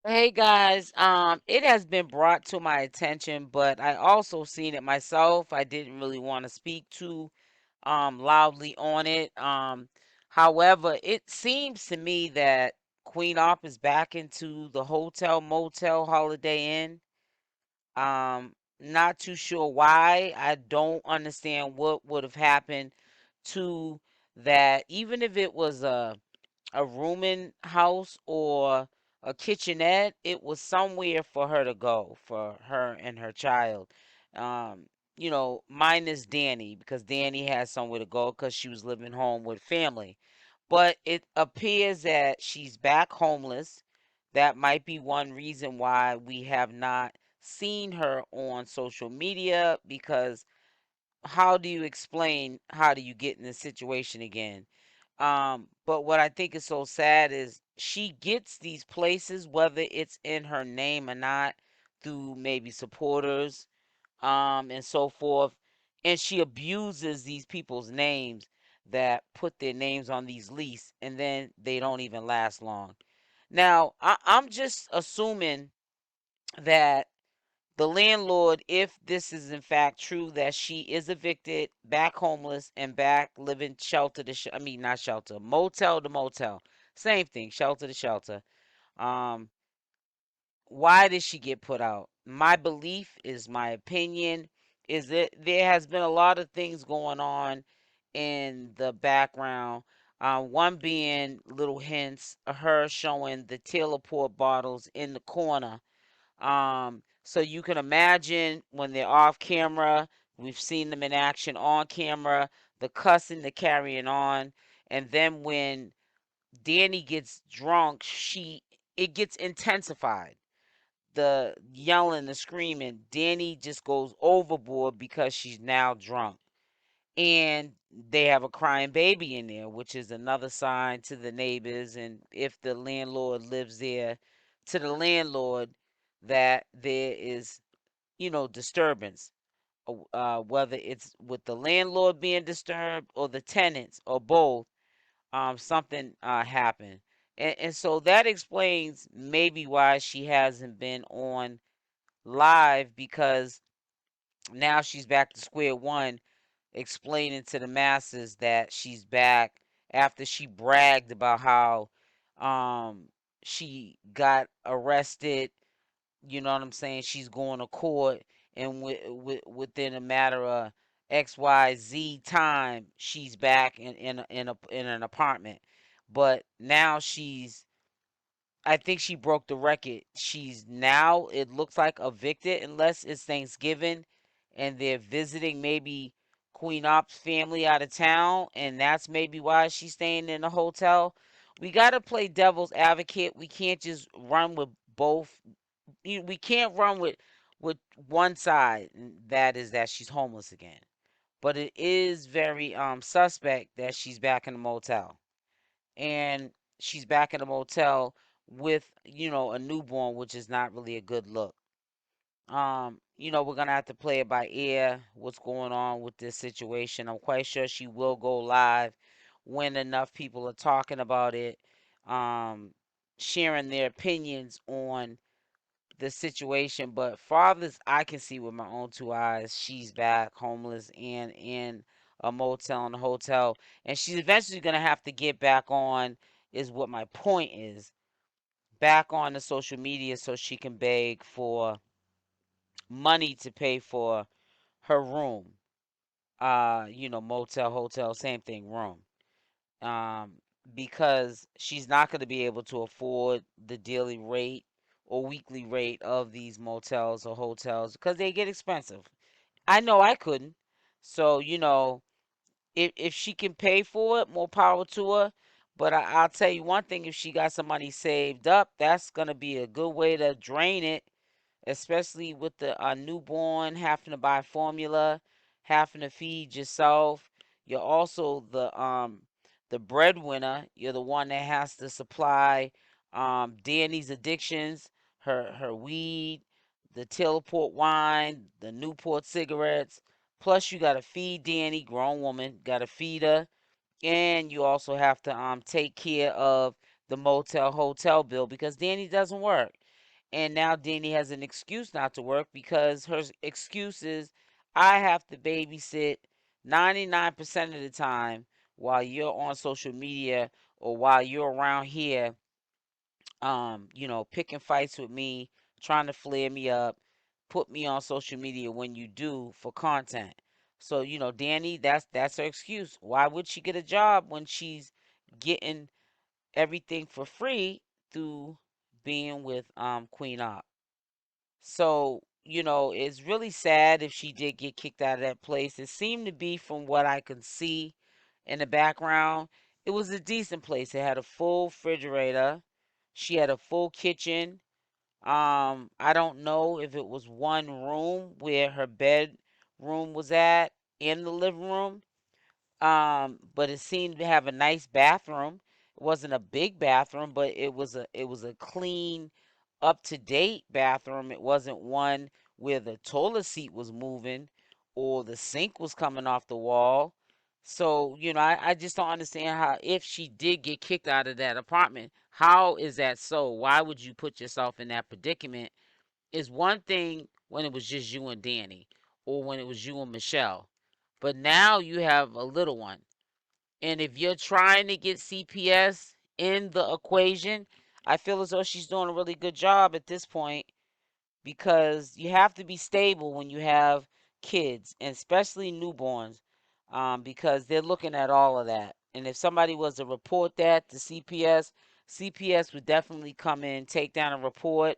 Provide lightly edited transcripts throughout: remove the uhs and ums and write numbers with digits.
Hey guys, it has been brought to my attention, but I also seen it myself. I didn't really want to speak too loudly on it. However, it seems to me that Queen Opp is back into the hotel, motel, Holiday Inn. Not too sure why. I don't understand what would have happened to that, even if it was a rooming house or a kitchenette. It was somewhere for her to go, for her and her child. Um, minus Danny, because Danny has somewhere to go because she was living home with family. But it appears that she's back homeless. That might be one reason why we have not seen her on social media, because how do you explain, how do you get in this situation again? But what I think is so sad is she gets these places, whether it's in her name or not, through maybe supporters, and so forth. And she abuses these people's names that put their names on these lease, and then they don't even last long. Now, I'm just assuming that the landlord, if this is in fact true, that she is evicted, back homeless, and back living shelter to I mean, not shelter, motel to motel, same thing, shelter to shelter. Um, why did she get put out? My belief is, my opinion is that there has been a lot of things going on in the background. One being little hints, her showing the teleport bottles in the corner. So you can imagine when they're off camera, we've seen them in action on camera, the cussing, the carrying on, and then when Danny gets drunk, it gets intensified. The yelling, the screaming. Danny just goes overboard because she's now drunk. And they have a crying baby in there, which is another sign to the neighbors, and if the landlord lives there, to the landlord, that there is, disturbance. Whether it's with the landlord being disturbed or the tenants or both, something happened. And so that explains maybe why she hasn't been on live, because now she's back to square one, explaining to the masses that she's back after she bragged about how um, she got arrested. You know what I'm saying? She's going to court, and within a matter of XYZ time, she's back in an apartment. But now I think she broke the record. She's now, it looks like, evicted, unless it's Thanksgiving and they're visiting maybe Queen Ops family out of town, and that's maybe why she's staying in a hotel. We got to play devil's advocate. We can't just run with both. We can't run with one side, and that is that she's homeless again. But it is very suspect that she's back in the motel, and she's back in the motel with, a newborn, which is not really a good look. We're gonna have to play it by ear, what's going on with this situation. I'm quite sure she will go live when enough people are talking about it, um, sharing their opinions on the situation. But fathers, I can see with my own two eyes, she's back homeless and in a motel and a hotel, and she's eventually gonna have to get back on. Is what my point is, back on the social media so she can beg for money to pay for her room. Motel, hotel, same thing, room. Um, because she's not going to be able to afford the daily rate or weekly rate of these motels or hotels, because they get expensive. I know I couldn't. So, if she can pay for it, more power to her. But I'll tell you one thing: if she got some money saved up, that's gonna be a good way to drain it, especially with the newborn, having to buy formula, having to feed yourself. You're also the breadwinner. You're the one that has to supply Danny's addictions, her weed, the teleport wine, the Newport cigarettes. Plus, you gotta feed Danny, grown woman, gotta feed her, and you also have to take care of the motel hotel bill, because Danny doesn't work. And now Danny has an excuse not to work because her excuse is, I have to babysit 99% of the time while you're on social media or while you're around here, picking fights with me, trying to flare me up, put me on social media when you do for content. So, Danny, that's her excuse. Why would she get a job when she's getting everything for free through being with Queen Opp? So, it's really sad if she did get kicked out of that place. It seemed to be, from what I can see in the background, it was a decent place. It had a full refrigerator. She had a full kitchen. I don't know if it was one room where her bedroom was at in the living room. But it seemed to have a nice bathroom. It wasn't a big bathroom, but it was a clean, up to date bathroom. It wasn't one where the toilet seat was moving or the sink was coming off the wall. So, I just don't understand how, if she did get kicked out of that apartment, how is that so? Why would you put yourself in that predicament? Is one thing when it was just you and Danny, or when it was you and Michelle. But now you have a little one. And if you're trying to get CPS in the equation, I feel as though she's doing a really good job at this point, because you have to be stable when you have kids, and especially newborns, because they're looking at all of that. And if somebody was to report that to CPS, CPS would definitely come in, take down a report,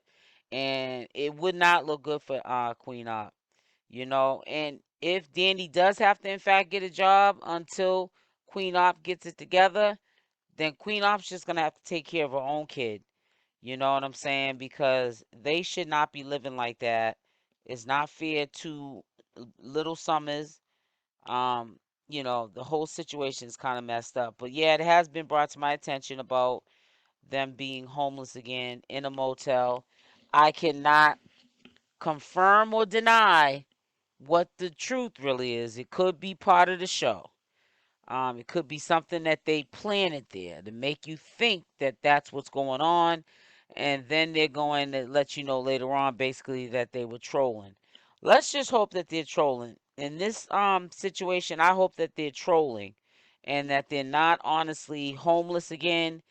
and it would not look good for Queen Opp. And if Danny does have to, in fact, get a job until Queen Opp gets it together, then Queen Opp's just gonna have to take care of her own kid. You know what I'm saying? Because they should not be living like that. It's not fair to Little Summers. Um, the whole situation is kind of messed up. But yeah, it has been brought to my attention about them being homeless again in a motel. I cannot confirm or deny what the truth really is. It could be part of the show. It could be something that they planted there to make you think that that's what's going on, and then they're going to let you know later on, basically, that they were trolling. Let's just hope that they're trolling. In this situation, I hope that they're trolling, and that they're not honestly homeless again,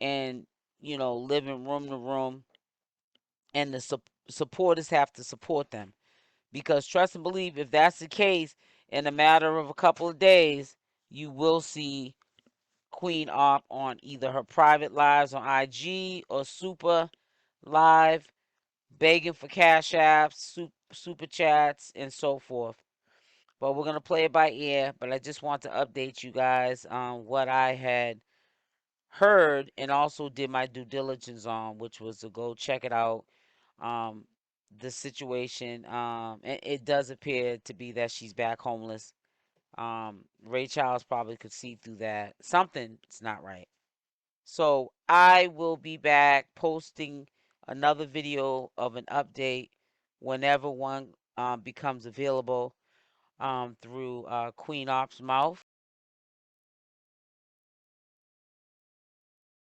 and living room to room, and the supporters have to support them. Because trust and believe, if that's the case, in a matter of a couple of days, you will see Queen Opp on either her private lives on IG or Super Live, begging for cash apps, super chats, and so forth. But we're gonna play it by ear. But I just want to update you guys on what I had heard, and also did my due diligence on, which was to go check it out. Um, the situation, and it does appear to be that she's back homeless. Ray Charles probably could see through that. Something's not right. So I will be back posting another video of an update whenever one becomes available, through Queen Ops Mouth.